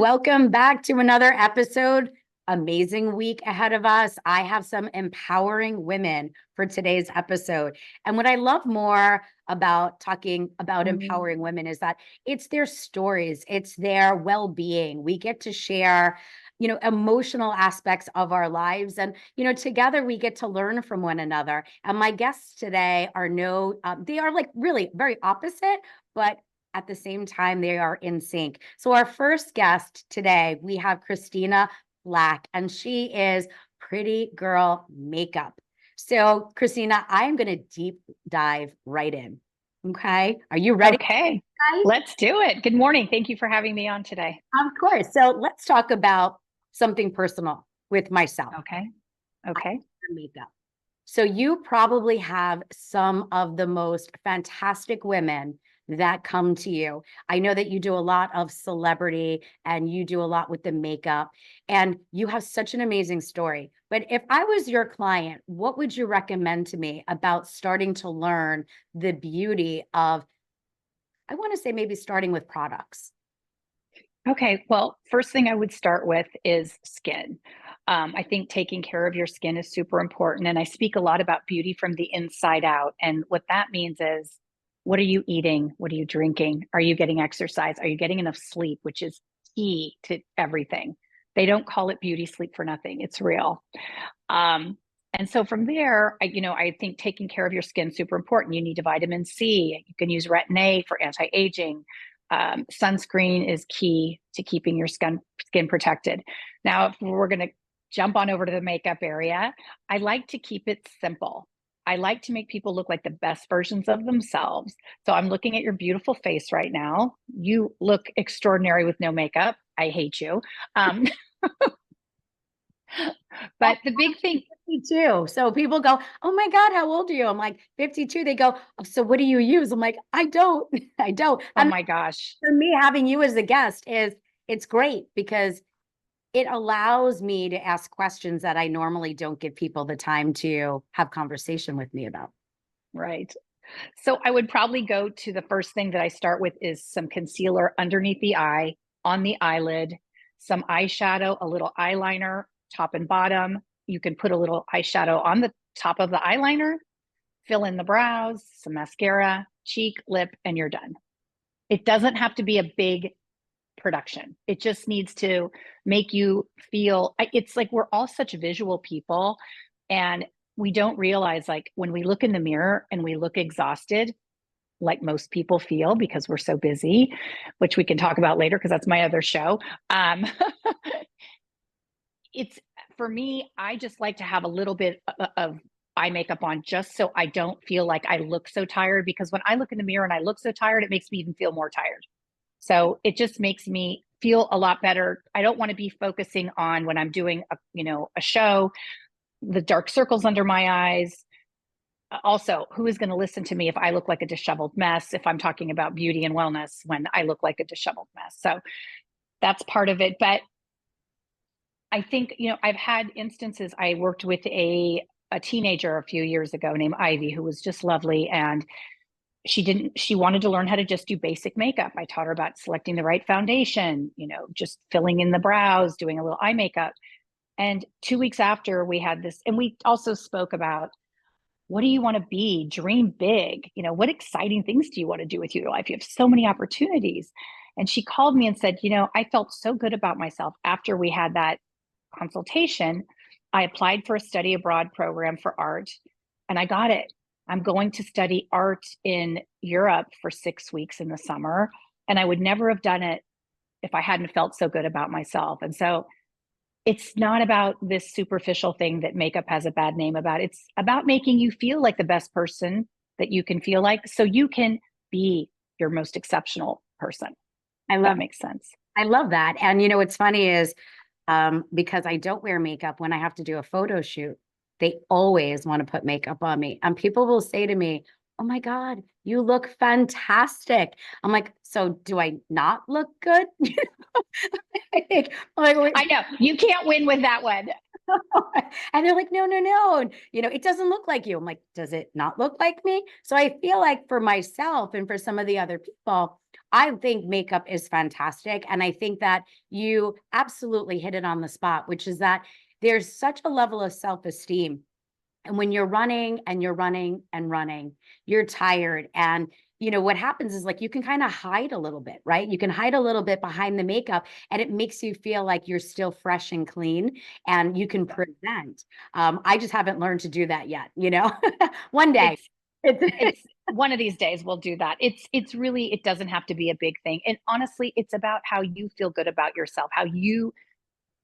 Welcome back to another episode. Amazing week ahead of us. I have some empowering women for today's episode. And what I love more about talking about empowering women is that it's their stories, it's their well-being. We get to share, emotional aspects of our lives. And, together we get to learn from one another. And my guests today are they are like really very opposite, but at the same time, they are in sync. So our first guest today, we have Christina Flach, and she is Pretty Girl Makeup. So Christina, I am going to deep dive right in. Okay. Are you ready? Okay, let's do it. Good morning. Thank you for having me on today. Of course. So let's talk about something personal with myself. Okay. Okay. Makeup. So you probably have some of the most fantastic women that come to you. I know that you do a lot of celebrity and you do a lot with the makeup, and you have such an amazing story. But if I was your client, what would you recommend to me about starting to learn the beauty of, I want to say maybe starting with products? Okay. Well, first thing I would start with is skin. I think taking care of your skin is super important. And I speak a lot about beauty from the inside out. And what that means is, what are you eating? What are you drinking? Are you getting exercise? Are you getting enough sleep, which is key to everything? They don't call it beauty sleep for nothing. It's real. Um, and so from there, I think taking care of your skin is super important. You need vitamin C. You can use retin A for anti-aging. Sunscreen is key to keeping your skin protected. Now, if we're going to jump on over to the makeup area, I like to keep it simple. I like to make people look like the best versions of themselves. So I'm looking at your beautiful face right now. You look extraordinary with no makeup. I hate you. Um, but the big thing, 52. So people go, "Oh my God, how old are you?" I'm like, 52. They go, "Oh, so what do you use?" I'm like, "I don't, I don't." oh And my gosh. for me, having you as a guest it's great because it allows me to ask questions that I normally don't give people the time to have conversation with me about. Right. So I would probably go to the first thing that I start with is some concealer underneath the eye, on the eyelid, some eyeshadow, a little eyeliner, top and bottom. You can put a little eyeshadow on the top of the eyeliner, fill in the brows, some mascara, cheek, lip, and you're done. It doesn't have to be a big production. It just needs to make you feel, it's like we're all such visual people, and we don't realize, like, when we look in the mirror and we look exhausted, like most people feel because we're so busy, which we can talk about later because that's my other show. It's, for me, I just like to have a little bit of eye makeup on just so I don't feel like I look so tired, because when I look in the mirror and I look so tired, it makes me even feel more tired. So it just makes me feel a lot better. I don't want to be focusing on, when I'm doing a show, the dark circles under my eyes. Also, who is going to listen to me if I look like a disheveled mess, if I'm talking about beauty and wellness when I look like a disheveled mess? So that's part of it. But I think, I've had instances. I worked with a teenager a few years ago named Ivy, who was just lovely. And she wanted to learn how to just do basic makeup. I taught her about selecting the right foundation, just filling in the brows, doing a little eye makeup. And 2 weeks after, we had this, and we also spoke about, what do you want to be? Dream big. What exciting things do you want to do with your life? You have so many opportunities. And she called me and said, I felt so good about myself after we had that consultation. I applied for a study abroad program for art, and I got it. I'm going to study art in Europe for 6 weeks in the summer. And I would never have done it if I hadn't felt so good about myself. And so it's not about this superficial thing that makeup has a bad name about. It's about making you feel like the best person that you can feel like, so you can be your most exceptional person. I love That makes sense. I love that. And what's funny is because I don't wear makeup when I have to do a photo shoot, they always want to put makeup on me. And people will say to me, "Oh my God, you look fantastic." I'm like, "So do I not look good?" I know you can't win with that one. And they're like, "No, no, no. It doesn't look like you." I'm like, "Does it not look like me?" So I feel like for myself and for some of the other people, I think makeup is fantastic. And I think that you absolutely hit it on the spot, which is that there's such a level of self-esteem. And when you're running and you're running and running, you're tired. And, what happens is like you can kind of hide a little bit, right? You can hide a little bit behind the makeup and it makes you feel like you're still fresh and clean and you can present. I just haven't learned to do that yet, one day. It's one of these days we'll do that. It's really, it doesn't have to be a big thing. And honestly, it's about how you feel good about yourself, how you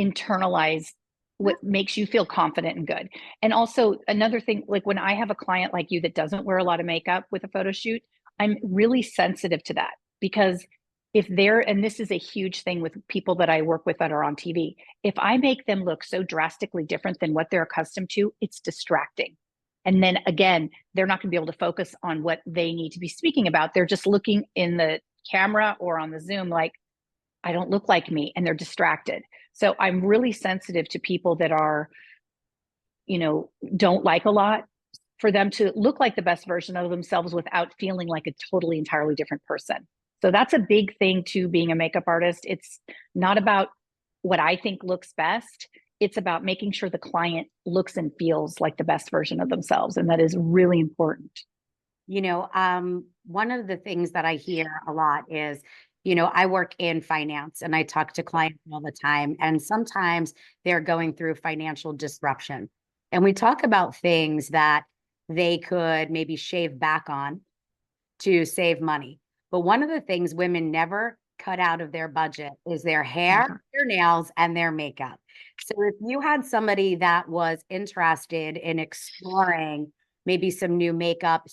internalize what makes you feel confident and good. And also another thing, like when I have a client like you that doesn't wear a lot of makeup with a photo shoot, I'm really sensitive to that because if they're, and this is a huge thing with people that I work with that are on TV, if I make them look so drastically different than what they're accustomed to, it's distracting. And then again, they're not going to be able to focus on what they need to be speaking about. They're just looking in the camera or on the Zoom like, I don't look like me, and they're distracted. So I'm really sensitive to people that are, don't like a lot, for them to look like the best version of themselves without feeling like a totally entirely different person. So that's a big thing to being a makeup artist. It's not about what I think looks best. It's about making sure the client looks and feels like the best version of themselves. And that is really important. One of the things that I hear a lot is, I work in finance and I talk to clients all the time. And sometimes they're going through financial disruption. And we talk about things that they could maybe shave back on to save money. But one of the things women never cut out of their budget is their hair, their nails, and their makeup. So if you had somebody that was interested in exploring maybe some new makeup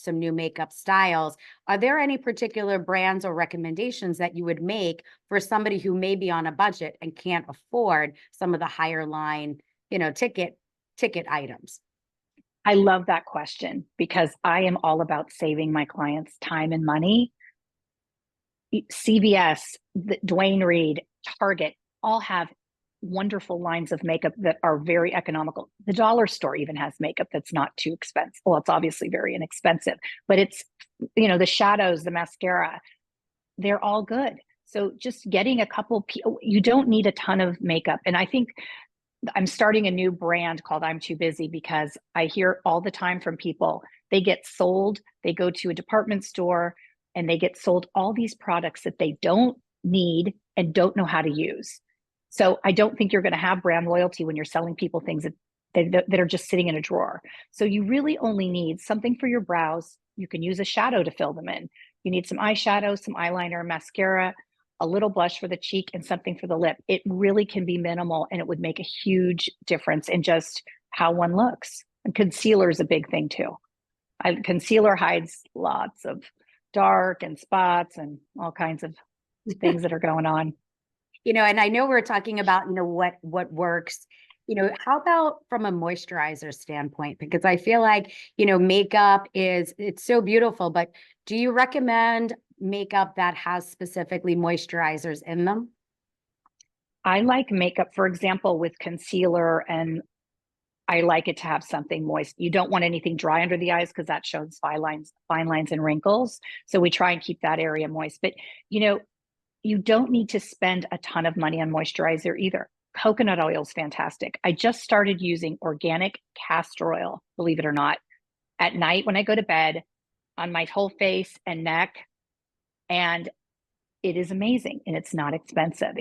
styles, are there any particular brands or recommendations that you would make for somebody who may be on a budget and can't afford some of the higher line, ticket items? I love that question because I am all about saving my clients time and money. CVS, Dwayne Reed, Target all have wonderful lines of makeup that are very economical. The dollar store even has makeup that's not too expensive. Well, it's obviously very inexpensive, but it's, the shadows, the mascara, they're all good. So just getting a couple, you don't need a ton of makeup. And I think I'm starting a new brand called I'm Too Busy because I hear all the time from people, they get sold, they go to a department store and they get sold all these products that they don't need and don't know how to use. So I don't think you're going to have brand loyalty when you're selling people things that are just sitting in a drawer. So you really only need something for your brows. You can use a shadow to fill them in. You need some eyeshadow, some eyeliner, mascara, a little blush for the cheek, and something for the lip. It really can be minimal and it would make a huge difference in just how one looks. And concealer is a big thing too. Concealer hides lots of dark and spots and all kinds of things that are going on. And I know we're talking about, what works, how about from a moisturizer standpoint? Because I feel like, makeup it's so beautiful, but do you recommend makeup that has specifically moisturizers in them? I like makeup, for example, with concealer, and I like it to have something moist. You don't want anything dry under the eyes because that shows fine lines and wrinkles. So we try and keep that area moist. But, you don't need to spend a ton of money on moisturizer either. Coconut oil is fantastic. I just started using organic castor oil, believe it or not, at night when I go to bed on my whole face and neck. And it is amazing and it's not expensive.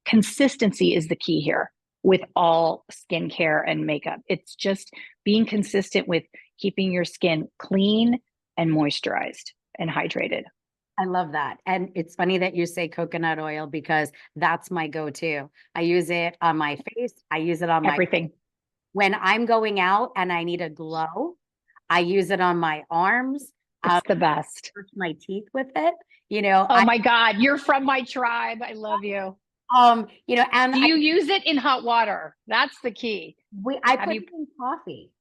Consistency is the key here with all skincare and makeup. It's just being consistent with keeping your skin clean and moisturized and hydrated. I love that. And it's funny that you say coconut oil because that's my go-to. I use it on my face. I use it on everything. When I'm going out and I need a glow, I use it on my arms. It's the best. Brush my teeth with it. Oh my God, you're from my tribe. I love you. And do you use it in hot water? That's the key. I put it in coffee.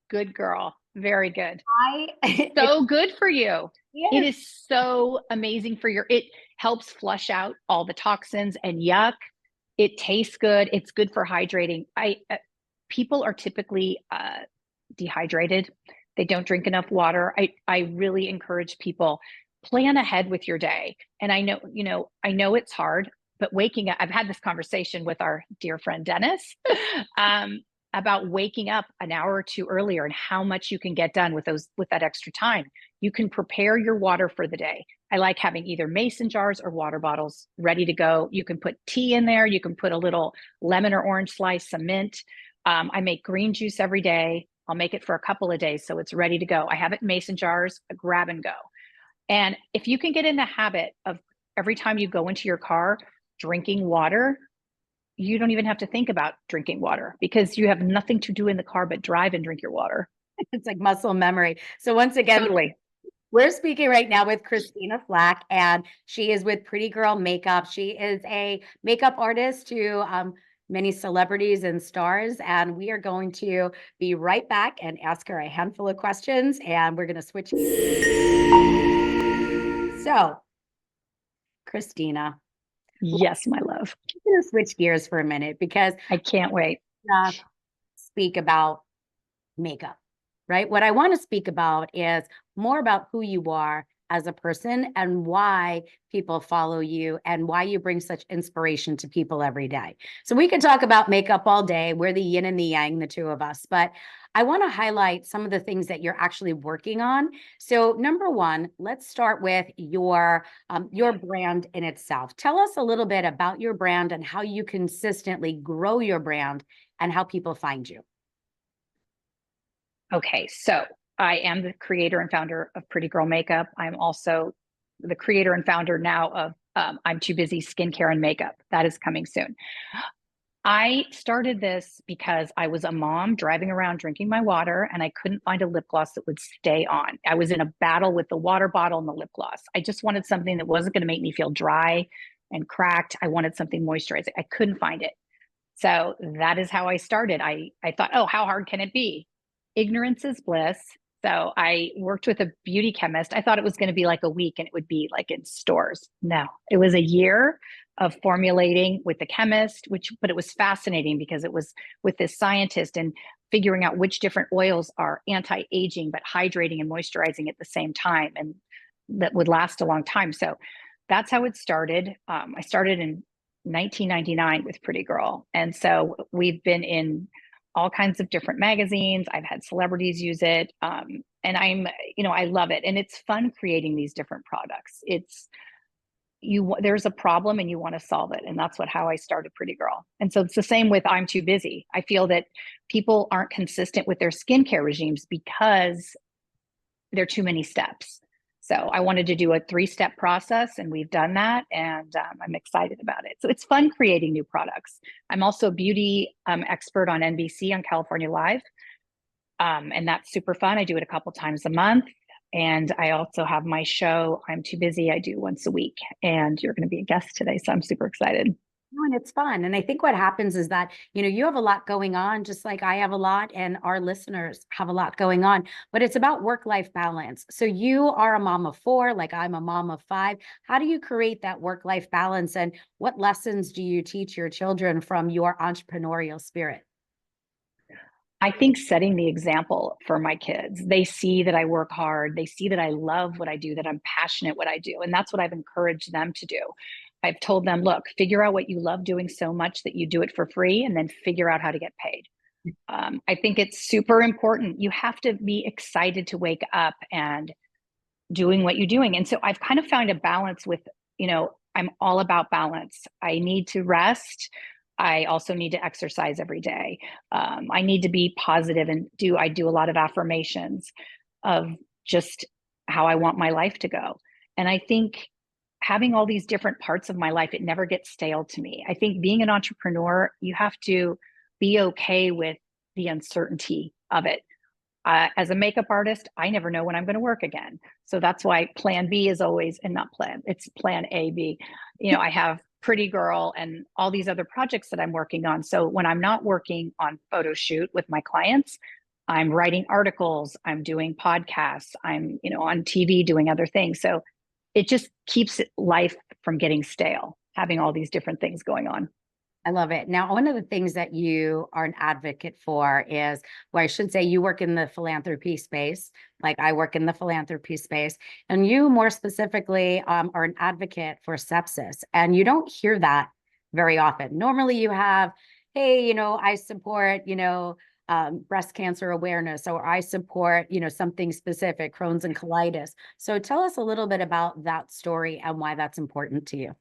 Good girl. Very good. So good for you. Yes. It is so amazing for it helps flush out all the toxins and yuck. It tastes good. It's good for hydrating. People are typically dehydrated. They don't drink enough water. I really encourage people, plan ahead with your day. And I know it's hard, but waking up, I've had this conversation with our dear friend Dennis about waking up an hour or two earlier and how much you can get done with that extra time. You can prepare your water for the day. I like having either mason jars or water bottles ready to go. You can put tea in there. You can put a little lemon or orange slice, some mint. I make green juice every day. I'll make it for a couple of days so it's ready to go. I have it in mason jars, grab and go. And if you can get in the habit of every time you go into your car drinking water, you don't even have to think about drinking water because you have nothing to do in the car but drive and drink your water. It's like muscle memory. So once again, Totally. we're speaking right now with Christina Flach, and she is with Pretty Girl Makeup. She is a makeup artist to many celebrities and stars, and we are going to be right back and ask her a handful of questions, and we're going to switch. So, Christina. Yes, my love. I'm going to switch gears for a minute because I can't wait. Speak about makeup, right? What I want to speak about is more about who you are as a person and why people follow you and why you bring such inspiration to people every day. So we could talk about makeup all day. We're the yin and the yang, the two of us, but I want to highlight some of the things that you're actually working on. So number one, let's start with your brand in itself. Tell us a little bit about your brand and how you consistently grow your brand and how people find you. Okay, so I am the creator and founder of Pretty Girl Makeup. I'm also the creator and founder now of I'm Too Busy Skincare and Makeup. That is coming soon. I started this because I was a mom driving around drinking my water and I couldn't find a lip gloss that would stay on. I was in a battle with the water bottle and the lip gloss. I just wanted something that wasn't going to make me feel dry and cracked. I wanted something moisturizing. I couldn't find it. So that is how I started. I thought, oh, how hard can it be? Ignorance is bliss. So I worked with a beauty chemist. I thought it was going to be like a week and it would be like in stores. No, it was a year of formulating with the chemist, but it was fascinating because it was with this scientist and figuring out which different oils are anti-aging, but hydrating and moisturizing at the same time. And that would last a long time. So that's how it started. I started in 1999 with Pretty Girl. And so we've been in all kinds of different magazines. I've had celebrities use it. And I love it. And it's fun creating these different products. There's a problem and you want to solve it. And that's how I started Pretty Girl. And so it's the same with I'm Too Busy. I feel that people aren't consistent with their skincare regimes because there are too many steps. So I wanted to do a 3-step process and we've done that and I'm excited about it. So it's fun creating new products. I'm also a beauty expert on NBC on California Live. And that's super fun. I do it a couple times a month. And I also have my show, I'm Too Busy. I do once a week and you're going to be a guest today. So I'm super excited. And it's fun. And I think what happens is that, you have a lot going on, just like I have a lot and our listeners have a lot going on, but it's about work-life balance. So you are a mom of 4, like I'm a mom of 5. How do you create that work-life balance? And what lessons do you teach your children from your entrepreneurial spirit? I think setting the example for my kids, they see that I work hard. They see that I love what I do, that I'm passionate what I do. And that's what I've encouraged them to do. I've told them, look, figure out what you love doing so much that you do it for free and then figure out how to get paid. I think it's super important. You have to be excited to wake up and doing what you're doing. And so I've kind of found a balance with, I'm all about balance. I need to rest. I also need to exercise every day. I need to be positive and I do a lot of affirmations of just how I want my life to go. And I think having all these different parts of my life, it never gets stale to me. I think being an entrepreneur, you have to be okay with the uncertainty of it. As a makeup artist, I never know when I'm going to work again. So that's why plan B is always, and not plan, it's plan A, B. I have Pretty Girl and all these other projects that I'm working on. So when I'm not working on photo shoot with my clients, I'm writing articles, I'm doing podcasts, I'm, on TV doing other things. So it just keeps life from getting stale, having all these different things going on. I love it. Now, one of the things that you are an advocate for is, well, I should say you work in the philanthropy space, like I work in the philanthropy space, and you more specifically are an advocate for sepsis. And you don't hear that very often. Normally you have, hey, I support, breast cancer awareness, or I support, something specific, Crohn's and colitis. So tell us a little bit about that story and why that's important to you.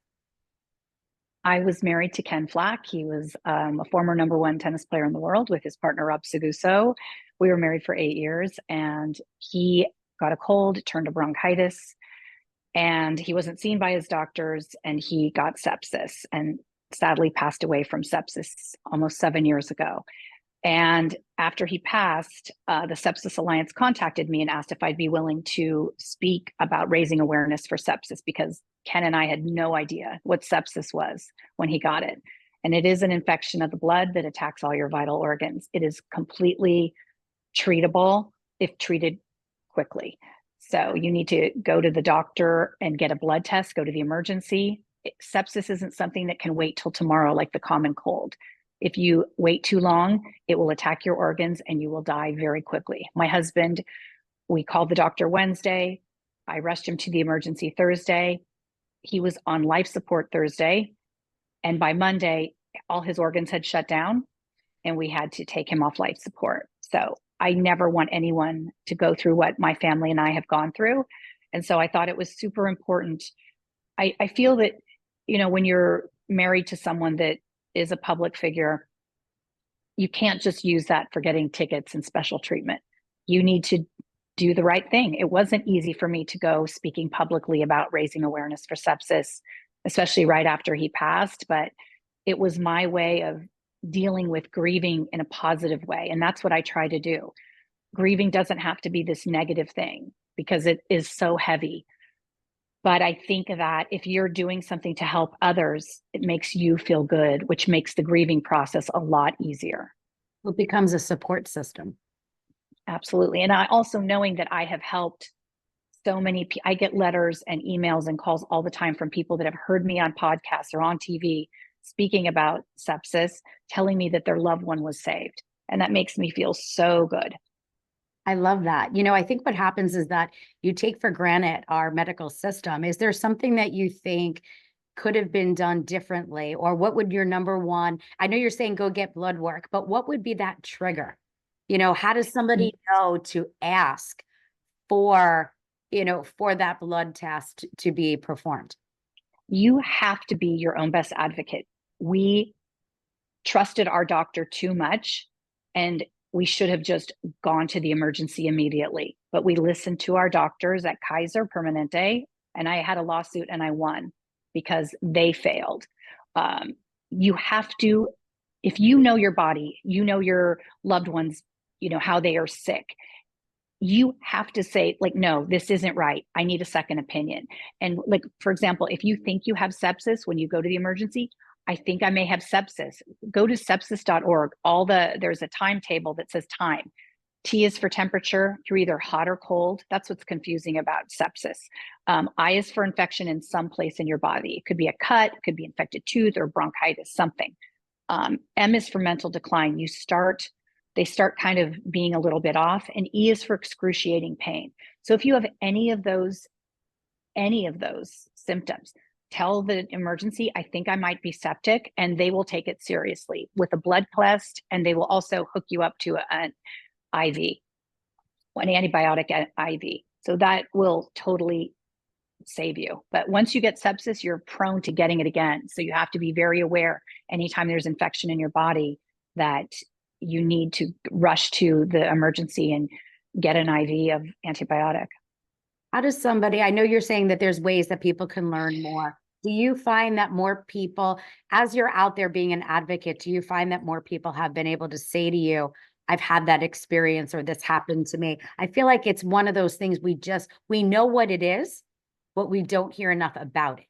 I was married to Ken Flach. He was a former #1 tennis player in the world with his partner, Rob Seguso. We were married for 8 years, and he got a cold, turned to bronchitis, and he wasn't seen by his doctors, and he got sepsis and sadly passed away from sepsis almost 7 years ago. And after he passed, the Sepsis Alliance contacted me and asked if I'd be willing to speak about raising awareness for sepsis, because Ken and I had no idea what sepsis was when he got it. And it is an infection of the blood that attacks all your vital organs. It is completely treatable if treated quickly. So you need to go to the doctor and get a blood test, go to the emergency. Sepsis isn't something that can wait till tomorrow like the common cold. If you wait too long, it will attack your organs and you will die very quickly. My husband, we called the doctor Wednesday. I rushed him to the emergency Thursday. He was on life support Thursday. And by Monday, all his organs had shut down and we had to take him off life support. So I never want anyone to go through what my family and I have gone through. And so I thought it was super important. I feel that, when you're married to someone that is a public figure, you can't just use that for getting tickets and special treatment. You need to do the right thing. It wasn't easy for me to go speaking publicly about raising awareness for sepsis, especially right after he passed, but it was my way of dealing with grieving in a positive way. And that's what I try to do. Grieving doesn't have to be this negative thing because it is so heavy. But I think that if you're doing something to help others, it makes you feel good, which makes the grieving process a lot easier. It becomes a support system. Absolutely. And I also, knowing that I have helped so many people, I get letters and emails and calls all the time from people that have heard me on podcasts or on TV speaking about sepsis, telling me that their loved one was saved. And that makes me feel so good. I love that. I think what happens is that you take for granted our medical system. Is there something that you think could have been done differently? Or what would your number one, I know you're saying go get blood work, but what would be that trigger? How does somebody know to ask for, for that blood test to be performed? You have to be your own best advocate. We trusted our doctor too much, and we should have just gone to the emergency immediately. But we listened to our doctors at Kaiser Permanente, and I had a lawsuit and I won because they failed. You have to, if you know your body, your loved ones, how they are sick, you have to say, like, no, this isn't right. I need a second opinion. And like, for example, if you think you have sepsis when you go to the emergency, I think I may have sepsis. Go to sepsis.org. There's a timetable that says time. T is for temperature. You're either hot or cold. That's what's confusing about sepsis. I is for infection in some place in your body. It could be a cut, it could be infected tooth or bronchitis, something. M is for mental decline. They start kind of being a little bit off. And E is for excruciating pain. So if you have any of those symptoms, tell the emergency, I think I might be septic, and they will take it seriously with a blood test, and they will also hook you up to an IV, an antibiotic IV. So that will totally save you. But once you get sepsis, you're prone to getting it again. So you have to be very aware anytime there's infection in your body that you need to rush to the emergency and get an IV of antibiotic. How does somebody, I know you're saying that there's ways that people can learn more. Do you find that more people, as you're out there being an advocate, do you find that more people have been able to say to you, I've had that experience or this happened to me? I feel like it's one of those things we know what it is, but we don't hear enough about it.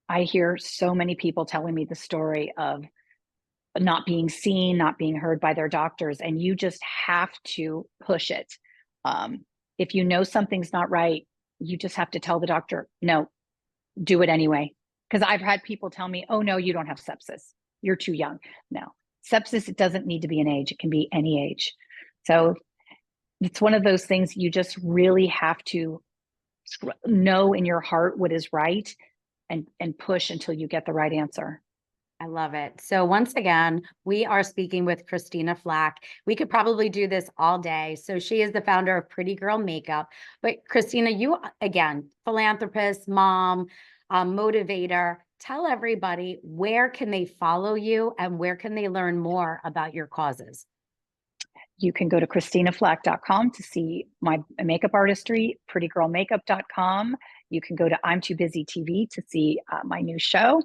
I hear so many people telling me the story of not being seen, not being heard by their doctors, and you just have to push it. If you know something's not right, you just have to tell the doctor, no, do it anyway. Because I've had people tell me, oh no, you don't have sepsis. you're too young. No, sepsis, it doesn't need to be an age. It can be any age. So it's one of those things you just really have to know in your heart what is right and push until you get the right answer. I love it. So once again, we are speaking with Christina Flach. We could probably do this all day. So she is the founder of Pretty Girl Makeup. But Christina, you, again, philanthropist, mom, motivator. Tell everybody, where can they follow you and where can they learn more about your causes? You can go to christinaflack.com to see my makeup artistry, prettygirlmakeup.com. You can go to I'm Too Busy TV to see my new show.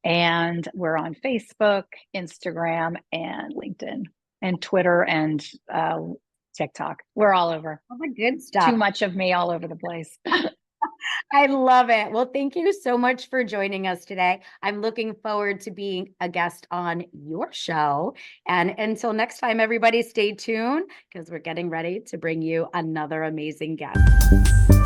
And we're on Facebook, Instagram, and LinkedIn, and Twitter, and TikTok. We're all over. All the good stuff. Too much of me all over the place. I love it. Well, thank you so much for joining us today. I'm looking forward to being a guest on your show. And until next time, everybody, stay tuned because we're getting ready to bring you another amazing guest.